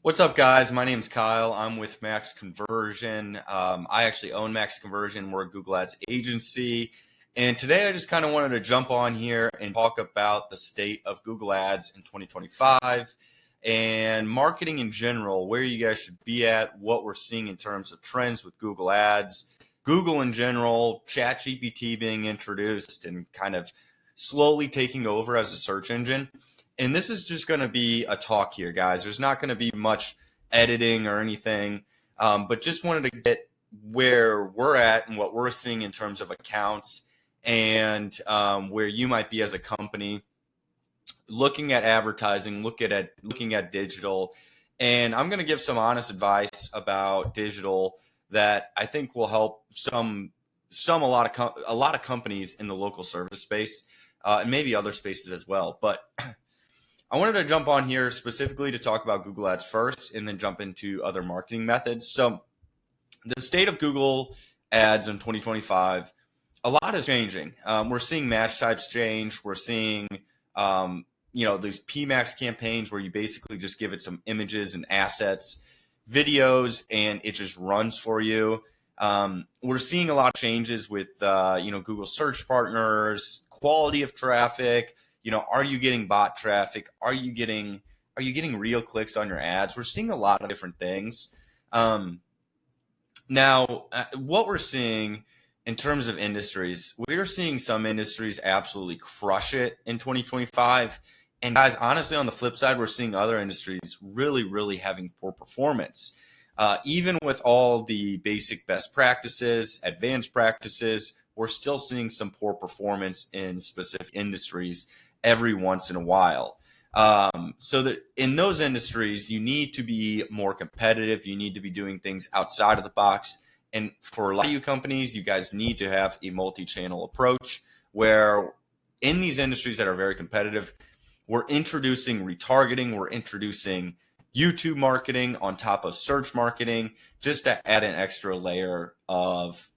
What's up, guys? My name's Kyle. I'm with Max Conversion. I actually own Max Conversion. We're a Google Ads agency. And today I just kind of wanted to jump on here and talk about the state of Google Ads in 2025 and marketing in general, where you guys should be at, what we're seeing in terms of trends with Google Ads, Google in general, ChatGPT being introduced and kind of slowly taking over as a search engine. And this is just going to be a talk here, guys. There's not going to be much editing or anything, but just wanted to get where we're at and what we're seeing in terms of accounts and where you might be as a company looking at advertising, looking at digital. And I'm going to give some honest advice about digital that I think will help a lot of companies in the local service space and maybe other spaces as well. But I wanted to jump on here specifically to talk about Google Ads first and then jump into other marketing methods. So the state of Google Ads in 2025, a lot is changing. We're seeing match types change. We're seeing, these PMAX campaigns where you basically just give it some images and assets, videos, and it just runs for you. We're seeing a lot of changes with, Google search partners, quality of traffic. Are you getting bot traffic? Are you getting real clicks on your ads? We're seeing a lot of different things. Now, what we're seeing in terms of industries, we're seeing some industries absolutely crush it in 2025. And guys, honestly, on the flip side, we're seeing other industries really, really having poor performance. Even with all the basic best practices, advanced practices, we're still seeing some poor performance in specific industries every once in a while. So that in those industries, you need to be more competitive. You need to be doing things outside of the box. And for a lot of you companies, you guys need to have a multi-channel approach where in these industries that are very competitive, we're introducing retargeting, we're introducing YouTube marketing on top of search marketing, just to add an extra layer of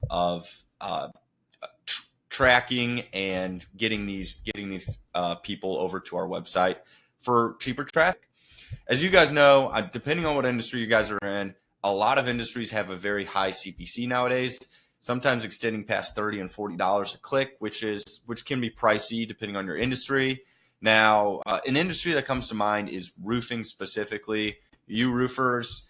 tracking and getting these people over to our website for cheaper traffic. As you guys know, depending on what industry you guys are in, a lot of industries have a very high CPC nowadays, sometimes extending past $30 and $40 a click, which can be pricey depending on your industry. Now, an industry that comes to mind is roofing specifically. You roofers,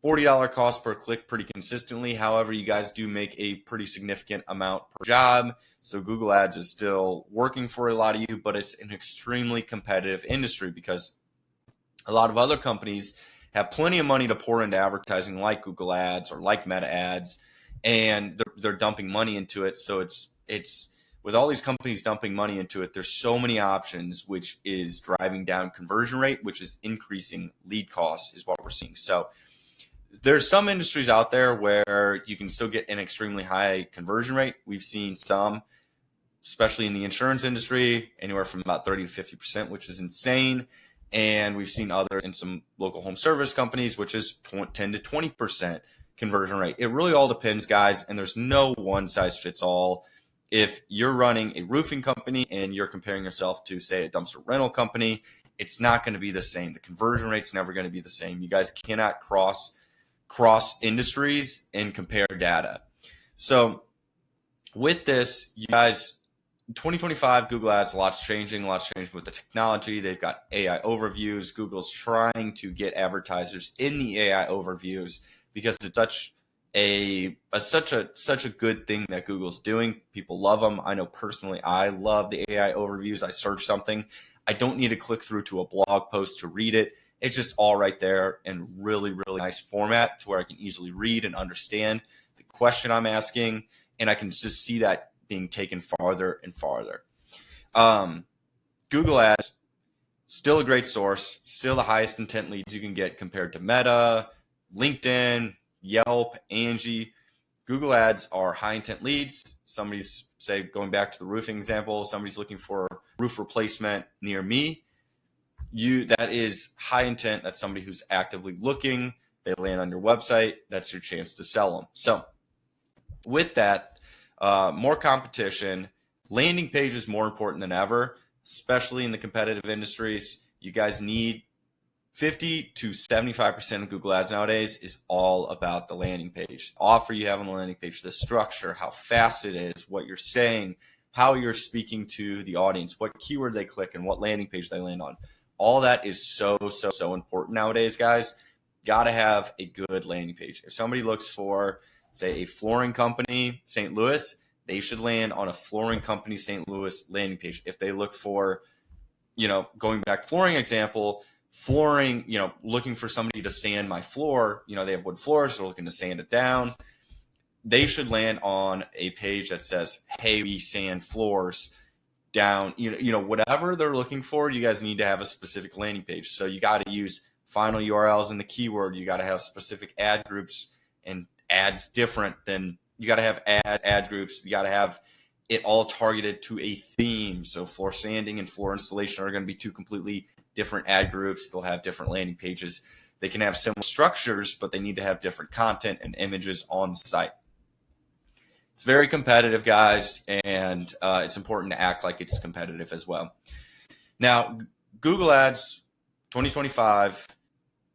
$40 cost per click pretty consistently. However, you guys do make a pretty significant amount per job. So Google Ads is still working for a lot of you, but it's an extremely competitive industry because a lot of other companies have plenty of money to pour into advertising like Google Ads or like Meta Ads, and they're dumping money into it. So it's with all these companies dumping money into it, there's so many options, which is driving down conversion rate, which is increasing lead costs is what we're seeing. So there's some industries out there where you can still get an extremely high conversion rate. We've seen some, especially in the insurance industry, anywhere from about 30 to 50%, which is insane. And we've seen others in some local home service companies, which is 10 to 20% conversion rate. It really all depends, guys, and there's no one size fits all. If you're running a roofing company and you're comparing yourself to, say, a dumpster rental company, it's not going to be the same. The conversion rate's never going to be the same. You guys cannot cross industries and compare data. So with this, you guys, 2025 Google Ads, lots changing with the technology. They've got AI overviews. Google's trying to get advertisers in the AI overviews because it's such a good thing that Google's doing. People love them. I know personally I love the AI overviews. I search something, I don't need to click through to a blog post to read it. It's just all right there in really, really nice format to where I can easily read and understand the question I'm asking, and I can just see that being taken farther and farther. Google Ads, still a great source, still the highest intent leads you can get compared to Meta, LinkedIn, Yelp, Angie. Google Ads are high intent leads. Somebody's, say, going back to the roofing example, somebody's looking for roof replacement near me. That is high intent. That's somebody who's actively looking. They land on your website. That's your chance to sell them. So with that, more competition, landing page is more important than ever, especially in the competitive industries. You guys need 50 to 75% of Google Ads nowadays is all about the landing page, the offer you have on the landing page, the structure, how fast it is, what you're saying, how you're speaking to the audience, what keyword they click, and what landing page they land on. All that is so important nowadays, guys. Got to have a good landing page. If somebody looks for, say, a flooring company, St. Louis, they should land on a flooring company, St. Louis landing page. If they look for, going back to flooring example, flooring, looking for somebody to sand my floor, they have wood floors, they're looking to sand it down. They should land on a page that says, hey, we sand floors down, whatever they're looking for. You guys need to have a specific landing page. So you got to use final URLs in the keyword. You got to have specific ad groups and ads different than, you got to have ad groups. You got to have it all targeted to a theme. So floor sanding and floor installation are going to be two completely different ad groups. They'll have different landing pages. They can have similar structures, but they need to have different content and images on the site. It's very competitive, guys, and it's important to act like it's competitive as well. Now, Google Ads 2025,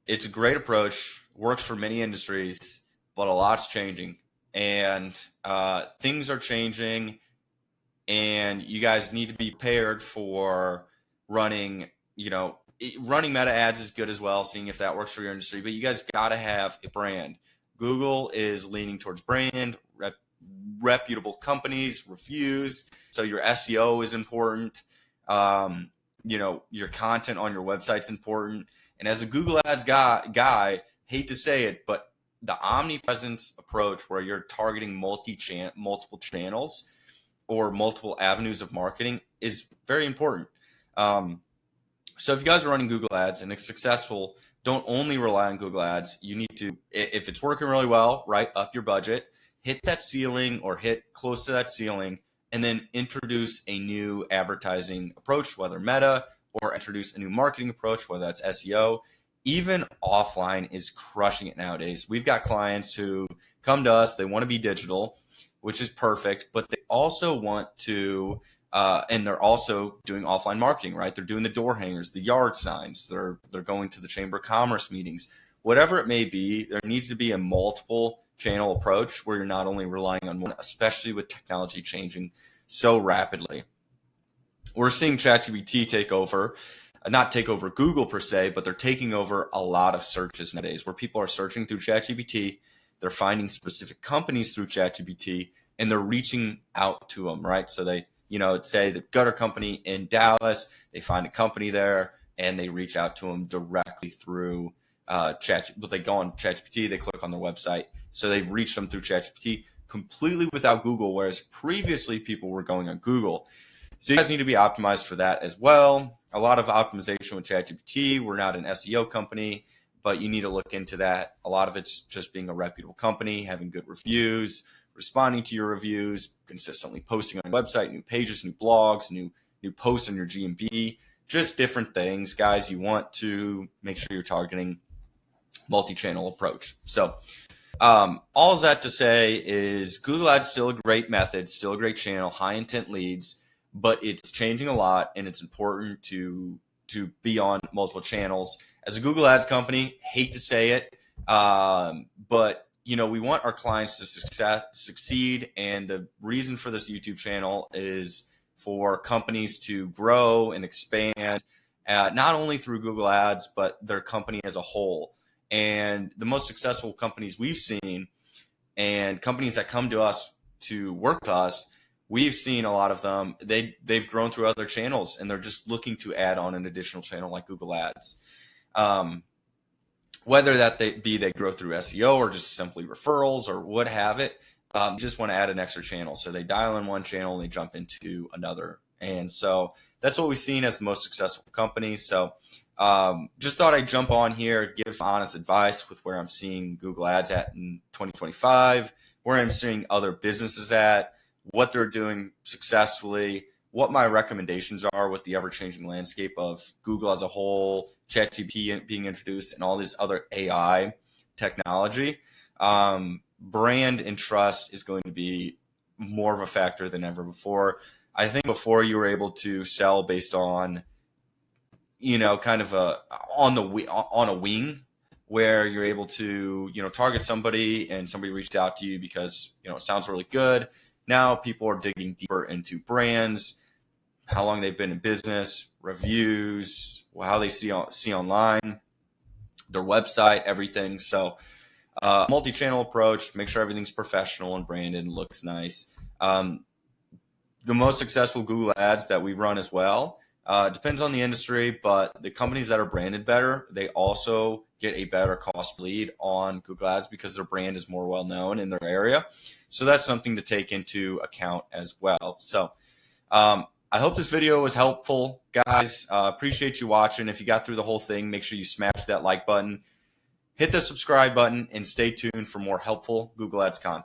it's a great approach, works for many industries, but a lot's changing, and things are changing, and you guys need to be prepared for running meta ads is good as well, seeing if that works for your industry, but you guys got to have a brand. Google is leaning towards brand, reputable companies, reviews. So your SEO is important. Your content on your website's important. And as a Google Ads guy, hate to say it, but the omnipresence approach where you're targeting multiple channels or multiple avenues of marketing is very important. So if you guys are running Google Ads and it's successful, don't only rely on Google Ads. You need to, if it's working really well, right, up your budget, hit that ceiling or hit close to that ceiling, and then introduce a new advertising approach, whether meta, or introduce a new marketing approach, whether that's SEO. Even offline is crushing it nowadays. We've got clients who come to us, they want to be digital, which is perfect, but they also want to, and they're also doing offline marketing, right? They're doing the door hangers, the yard signs, they're going to the Chamber of Commerce meetings. Whatever it may be, there needs to be a multiple channel approach where you're not only relying on one, especially with technology changing so rapidly. We're seeing ChatGPT not take over Google per se, but they're taking over a lot of searches nowadays where people are searching through ChatGPT. They're finding specific companies through ChatGPT and they're reaching out to them, right? So they, say the gutter company in Dallas, they find a company there and they reach out to them directly through but they go on ChatGPT, they click on their website. So they've reached them through ChatGPT completely without Google, whereas previously people were going on Google. So you guys need to be optimized for that as well. A lot of optimization with ChatGPT. We're not an SEO company, but you need to look into that. A lot of it's just being a reputable company, having good reviews, responding to your reviews, consistently posting on your website, new pages, new blogs, new posts on your GMB, just different things, guys. You want to make sure you're targeting multi-channel approach. So all of that to say is Google Ads still a great method, still a great channel, high intent leads, but it's changing a lot and it's important to be on multiple channels. As a Google Ads company, hate to say it, but we want our clients to succeed, and the reason for this YouTube channel is for companies to grow and expand, not only through Google Ads, but their company as a whole. And the most successful companies we've seen and companies that come to us to work with us, we've seen a lot of them, they've grown through other channels and they're just looking to add on an additional channel like Google Ads. Whether that they grow through SEO or just simply referrals or what have it, just want to add an extra channel. So they dial in one channel and they jump into another. And so that's what we've seen as the most successful companies. So just thought I'd jump on here, give some honest advice with where I'm seeing Google Ads at in 2025, where I'm seeing other businesses at, what they're doing successfully, what my recommendations are with the ever-changing landscape of Google as a whole, ChatGPT being introduced, and all this other AI technology. Brand and trust is going to be more of a factor than ever before. I think before you were able to sell based on kind of on a wing, where you're able to, target somebody, and somebody reached out to you because, it sounds really good. Now people are digging deeper into brands, how long they've been in business, reviews, how they see online, their website, everything. So, multi-channel approach, make sure everything's professional and branded and looks nice. The most successful Google ads that we run as well, depends on the industry, but the companies that are branded better, they also get a better cost lead on Google ads because their brand is more well known in their area. So that's something to take into account as well. So I hope this video was helpful, guys. Appreciate you watching. If you got through the whole thing, make sure you smash that like button, hit the subscribe button, and stay tuned for more helpful Google Ads content.